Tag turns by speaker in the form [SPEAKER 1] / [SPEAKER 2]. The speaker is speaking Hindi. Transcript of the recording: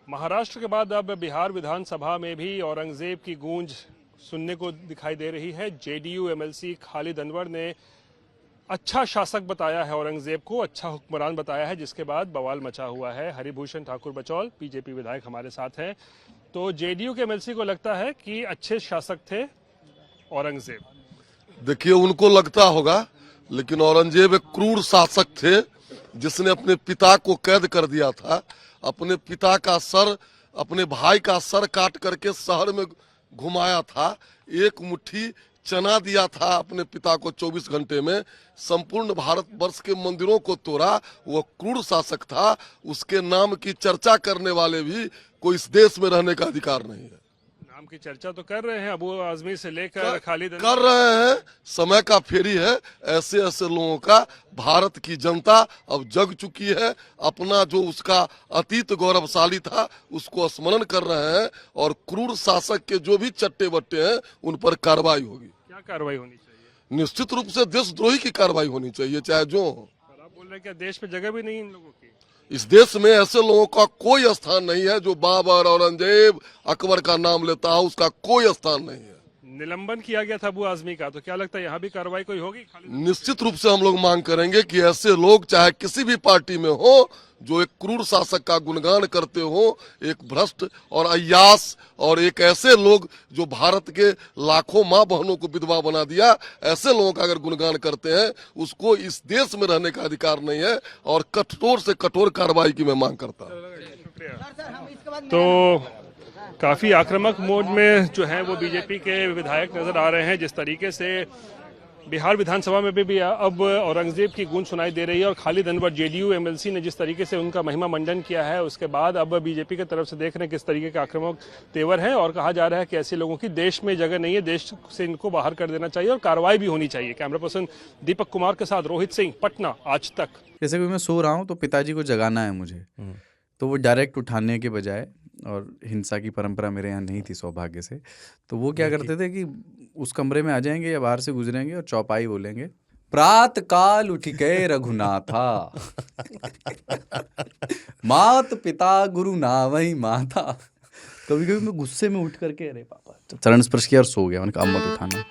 [SPEAKER 1] महाराष्ट्र के बाद अब बिहार विधानसभा में भी औरंगजेब की गूंज सुनने को दिखाई दे रही है। जेडीयू एमएलसी खालिद अनवर ने अच्छा शासक बताया है औरंगजेब को, अच्छा हुक्मरान बताया है, जिसके बाद बवाल मचा हुआ है। हरिभूषण ठाकुर बचौल बीजेपी विधायक हमारे साथ हैं। तो जेडीयू के एमएलसी को लगता है कि अच्छे शासक थे औरंगजेब।
[SPEAKER 2] देखिए, उनको लगता होगा, लेकिन औरंगजेब एक क्रूर शासक थे जिसने अपने पिता को कैद कर दिया था। अपने पिता का सर, अपने भाई का सर काट करके शहर में घुमाया था। एक मुट्ठी चना दिया था अपने पिता को 24 घंटे में। संपूर्ण भारतवर्ष के मंदिरों को तोड़ा। वो क्रूर शासक था। उसके नाम की चर्चा करने वाले भी कोई इस देश में रहने का अधिकार नहीं है।
[SPEAKER 1] नाम की चर्चा तो कर रहे हैं, अबू आजमी से लेकर खालिद
[SPEAKER 2] कर रहे हैं। समय का फेरी है। ऐसे ऐसे लोगों का भारत की जनता अब जग चुकी है। अपना जो उसका अतीत गौरवशाली था उसको स्मरण कर रहे हैं, और क्रूर शासक के जो भी चट्टे बट्टे हैं उन पर कार्रवाई होगी।
[SPEAKER 1] क्या कार्रवाई होनी चाहिए?
[SPEAKER 2] निश्चित रूप से देशद्रोही की कार्रवाई होनी चाहिए, चाहे जो हो।
[SPEAKER 1] आप बोल रहे हैं क्या देश में जगह भी नहीं इन लोगों की?
[SPEAKER 2] इस देश में ऐसे लोगों का कोई स्थान नहीं है जो बाबर, औरंगजेब, अकबर का नाम लेता है। उसका कोई स्थान नहीं है।
[SPEAKER 1] निलंबन किया गया था अबू आजमी का, तो क्या लगता है यहाँ भी कार्रवाई कोई होगी?
[SPEAKER 2] निश्चित रूप से हम लोग मांग करेंगे कि ऐसे लोग चाहे किसी भी पार्टी में हो, जो एक क्रूर शासक का गुणगान करते हो, एक भ्रष्ट और अय्यास, और एक ऐसे लोग जो भारत के लाखों माँ बहनों को विधवा बना दिया, ऐसे लोगों का अगर गुणगान करते हैं, उसको इस देश में रहने का अधिकार नहीं है। और कठोर से कठोर कार्रवाई की मैं मांग करता हूँ।
[SPEAKER 1] तो काफी आक्रामक मोड में जो है वो बीजेपी के विधायक नजर आ रहे हैं। जिस तरीके से बिहार विधानसभा में भी अब औरंगजेब की गूंज सुनाई दे रही है, और खालिद अनवर जेडीयू एमएलसी ने जिस तरीके से उनका महिमा मंडन किया है, उसके बाद अब बीजेपी की तरफ से देख रहे हैं किस तरीके के आक्रामक तेवर है। और कहा जा रहा है कि ऐसे लोगों की देश में जगह नहीं है, देश से इनको बाहर कर देना चाहिए और कार्रवाई भी होनी चाहिए। कैमरा पर्सन दीपक कुमार के साथ रोहित सिंह, पटना, आज तक।
[SPEAKER 3] जैसे कि मैं सो रहा हूँ तो पिताजी को जगाना है मुझे, तो वो डायरेक्ट उठाने के बजाय, और हिंसा की परंपरा मेरे यहाँ नहीं थी सौभाग्य से, तो वो क्या करते थे कि उस कमरे में आ जाएंगे या बाहर से गुजरेंगे और चौपाई बोलेंगे, प्रात काल उठ के रघुनाथा मात पिता गुरु नावई माता। कभी कभी मैं गुस्से में उठ करके अरे पापा, चरण स्पर्श किया और सो गया। मैंने कहा अब मत उठाना।